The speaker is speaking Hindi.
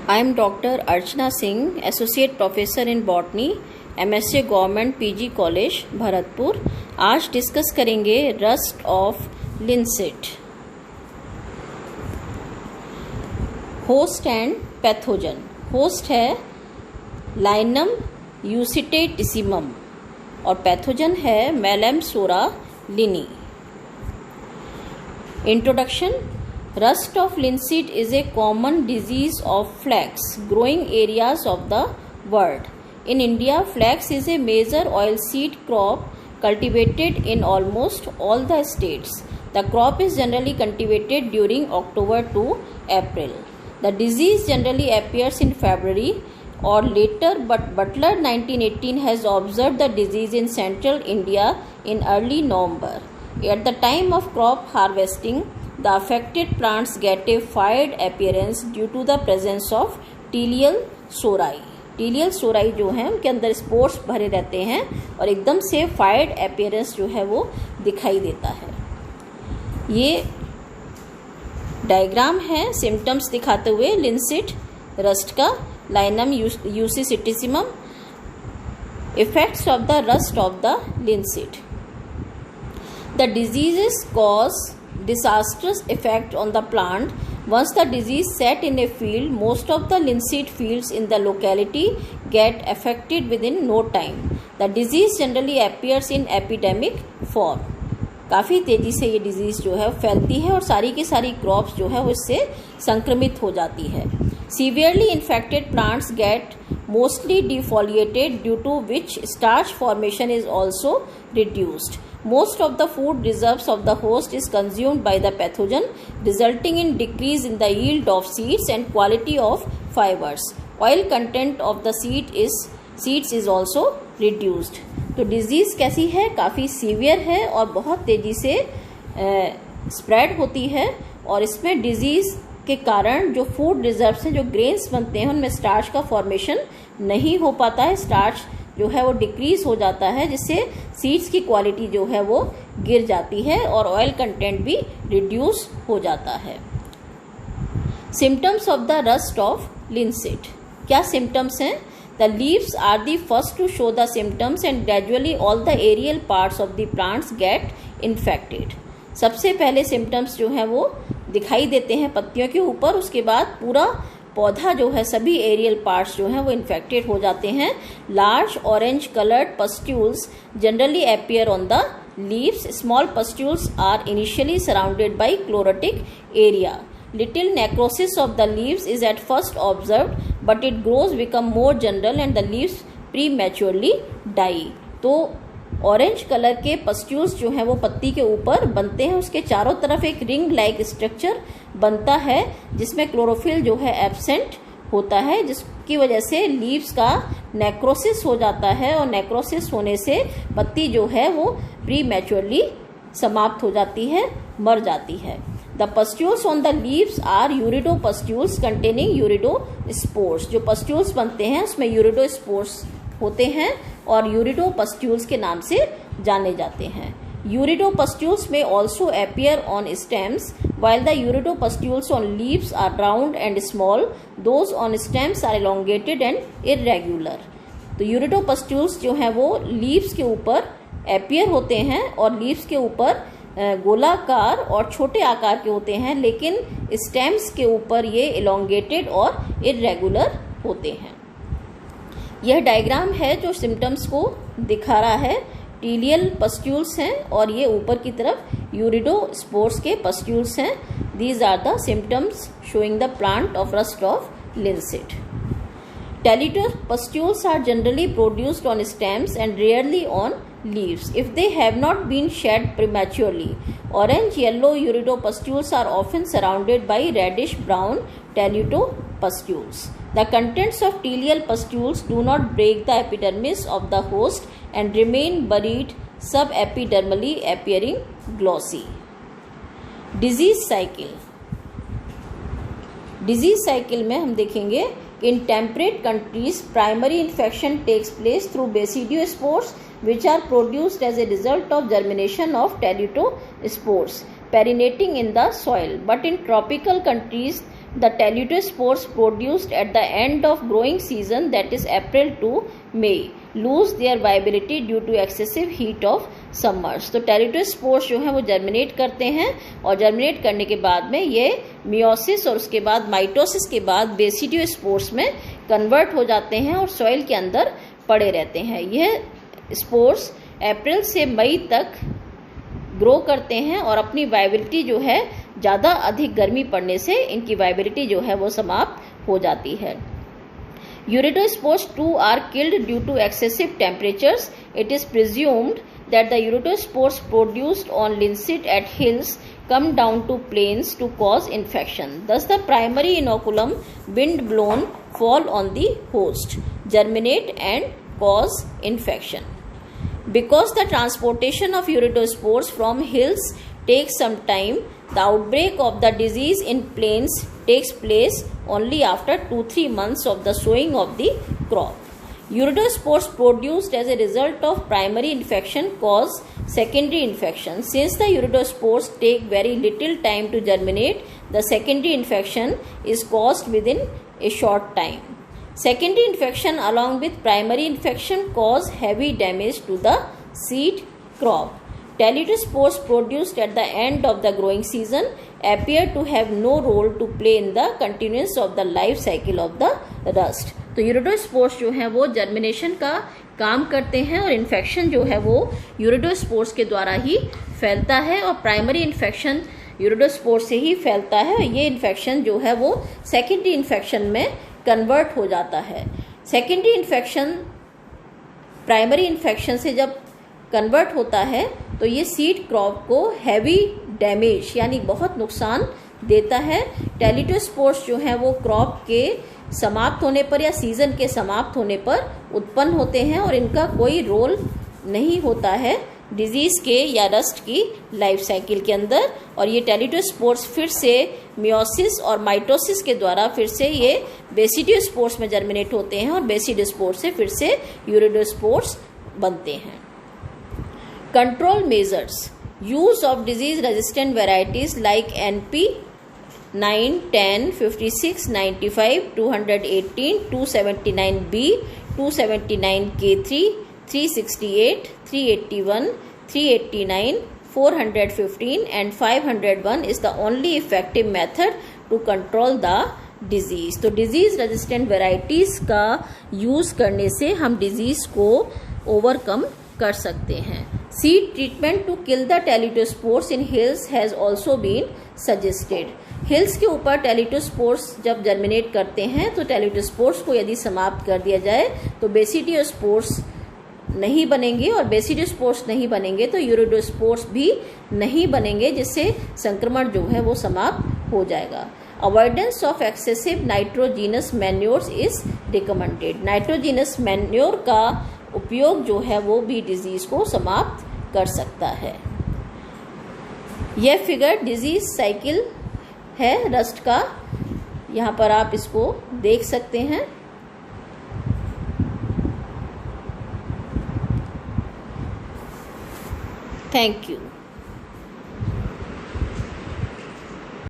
I am Dr. Archana Singh, Associate Professor in Botany, MSc government PG college Bharatpur. आज डिस्कस करेंगे rust of linseed. Host and pathogen. Host है लाइनम यूसिटेटिसिमम और पैथोजन है melampsora lini. Introduction. Rust of linseed is a common disease of flax growing areas of the world. In India, flax is a major oilseed crop cultivated in almost all the states. The crop is generally cultivated during October to April. The disease generally appears in February or later, but Butler 1918 has observed the disease in central India in early November. At the time of crop harvesting, the affected plants get a fired appearance due to the presence of टीलियल सोराई। टीलियल सोराई जो है उनके अंदर स्पोर्स भरे रहते हैं और एकदम से फायर्ड अपीयरेंस जो है वो दिखाई देता है। ये डायग्राम है सिम्टम्स दिखाते हुए लिंसिट रस्ट का। Linum usitatissimum, effects of the rust of the linseed. The diseases cause disastrous effect on the plant. Once the disease set in a field, most of the linseed fields in the locality get affected within no time. The disease generally appears in epidemic form. काफ़ी तेज़ी से ये डिजीज़ जो है फैलती है और सारी की सारी क्रॉप्स जो है वो इससे संक्रमित हो जाती है। Severely infected plants get mostly defoliated, due to which starch formation is also reduced. Most of the food reserves of the host is consumed by the pathogen, resulting in decrease in the yield of seeds and quality of fibers. Oil content of the seeds is also reduced. तो डिजीज़ कैसी है? काफ़ी सीवियर है और बहुत तेज़ी से स्प्रेड होती है और इसमें डिजीज़ के कारण जो फूड रिजर्व्स हैं, जो ग्रेन्स बनते हैं, उनमें स्टार्च का फॉर्मेशन नहीं हो पाता है। स्टार्च जो है वो डिक्रीज हो जाता है, जिससे सीड्स की क्वालिटी जो है वो गिर जाती है और ऑयल कंटेंट भी रिड्यूस हो जाता है। Symptoms of the rust of linseed. क्या सिम्टम्स हैं? The leaves are the first to show the symptoms and gradually all the aerial parts of the plants get infected. सबसे पहले सिम्टम्स जो हैं वो दिखाई देते हैं पत्तियों के ऊपर, उसके बाद पूरा पौधा जो है, सभी एरियल पार्ट्स जो हैं वो इन्फेक्टेड हो जाते हैं। Large orange coloured pustules generally appear on the leaves. Small pustules are initially surrounded by chlorotic area. Little necrosis of the leaves is at first observed, but it grows become more general and the leaves prematurely die. तो ऑरेंज कलर के पस्ट्यूल्स जो हैं वो पत्ती के ऊपर बनते हैं, उसके चारों तरफ एक रिंग लाइक स्ट्रक्चर बनता है जिसमें क्लोरोफिल जो है एब्सेंट होता है, जिसकी वजह से लीव्स का नेक्रोसिस हो जाता है और नेक्रोसिस होने से पत्ती जो है वो प्रीमैच्योरली समाप्त हो जाती है, मर जाती है। The pustules on the leaves are uredo pustules containing uredo spores. जो पस्ट्यूल्स बनते हैं उसमें यूरिडो स्पोर्स होते हैं और यूरिडो पस्ट्यूल्स के नाम से जाने जाते हैं। यूरिडो पस्ट्यूल्स में also appear on stems, while the यूरिडोपस्ट्यूल्स on leaves are round and small, those on stems are elongated and irregular. तो यूरिडोपस्ट्यूल्स जो हैं वो लीव्स के ऊपर अपीयर होते हैं और लीव्स के ऊपर गोलाकार और छोटे आकार के होते हैं, लेकिन स्टेम्स के ऊपर ये elongated और irregular होते हैं। यह डायग्राम है जो सिम्टम्स को दिखा रहा है। टीलियल पस्ट्यूल्स हैं और ये ऊपर की तरफ यूरिडो स्पोर्स के पस्ट्यूल्स हैं। These are the symptoms showing the plant of rust of linseed. Teleuto pustules are generally produced on stems and rarely on leaves if they have not been shed prematurely. Orange yellow uridopustules are often surrounded by reddish brown teletopustules. The contents of teleal pustules do not break the epidermis of the host and remain buried subepidermally, appearing glossy. Disease cycle. Disease cycle में हम देखेंगे in temperate countries primary infection takes place through basidiospores which are produced as a result of germination of teletospores perinating in the soil, but in tropical countries the Telutospores produced at the end of growing season, that is April to May, lose their viability due to excessive heat of summers. तो Telutospores जो है वो जर्मिनेट करते हैं और जर्मिनेट करने के बाद में ये मियोसिस और उसके बाद माइटोसिस के बाद बेसिडियोस्पोर्स में कन्वर्ट हो जाते हैं और सॉइल के अंदर पड़े रहते हैं। यह स्पोर्स अप्रैल से मई तक ग्रो करते हैं और अपनी वायबिलिटी जो है ज़्यादा अधिक गर्मी पड़ने से इनकी वायबिलिटी जो है वो समाप्त हो जाती है। Uredospores too are killed due to excessive temperatures. It is presumed that the uredospores produced on linseed at hills come down to plains to cause infection. Thus the primary inoculum, wind blown, fall on the host, germinate and cause infection. Because the transportation of uredospores from hills takes some time, the outbreak of the disease in plains takes place only after 2-3 months of the sowing of the crop. Uredospores produced as a result of primary infection cause secondary infection. Since the uredospores take very little time to germinate, the secondary infection is caused within a short time. Secondary infection along with primary infection cause heavy damage to the seed crop. Telutospores produced at the end of the growing season appear to have no role to play in the continuance of the life cycle of the rust. तो यूरेडोस्पोर्स जो है वो जर्मिनेशन का काम करते हैं और इन्फेक्शन जो है वो यूरेडोस्पोर्स के द्वारा ही फैलता है और प्राइमरी इन्फेक्शन यूरेडोस्पोर्स से ही फैलता है और ये इन्फेक्शन जो है वो सेकेंडरी इन्फेक्शन में कन्वर्ट हो जाता है। सेकेंडरी इन्फेक्शन प्राइमरी इन्फेक्शन से जब कन्वर्ट होता है तो ये सीड क्रॉप को हैवी डैमेज यानी बहुत नुकसान देता है। टेलिटोस्पोर्स जो है वो क्रॉप के समाप्त होने पर या सीजन के समाप्त होने पर उत्पन्न होते हैं और इनका कोई रोल नहीं होता है डिजीज के या रस्ट की लाइफ साइकिल के अंदर। और ये टेलिटोस्पोर्स फिर से मियोसिस और माइटोसिस के द्वारा फिर से ये बेसिडियोस्पोर्स में जर्मिनेट होते हैं और बेसिडियोस्पोर्स से फिर से यूरेडोस्पोर्स बनते हैं। Control measures, use of disease resistant varieties like NP 9, 10, 56, 95, 218, 279B, 279K3, 368, 381, 389, 415 and 501 is the only effective method to control the disease. तो डिजीज रेजिस्टेंट वेराइटीज का यूज करने से हम डिजीज को ओवरकम कर सकते हैं। Seed treatment to kill the teleutospores in hills has also been suggested. Hills के ऊपर टेलिटोस्पोर्स जब जर्मिनेट करते हैं तो टेलिटोस्पोर्स को यदि समाप्त कर दिया जाए तो बेसिडियोस्पोर्स नहीं बनेंगे और बेसिडियोस्पोर्स नहीं बनेंगे तो यूरेडोस्पोर्स भी नहीं बनेंगे, जिससे संक्रमण जो है वो समाप्त हो जाएगा। Avoidance of excessive nitrogenous manures is recommended. Nitrogenous manure का उपयोग जो है वो भी डिजीज को समाप्त कर सकता है। यह फिगर डिजीज साइकिल है रस्ट का, यहाँ पर आप इसको देख सकते हैं। Thank you.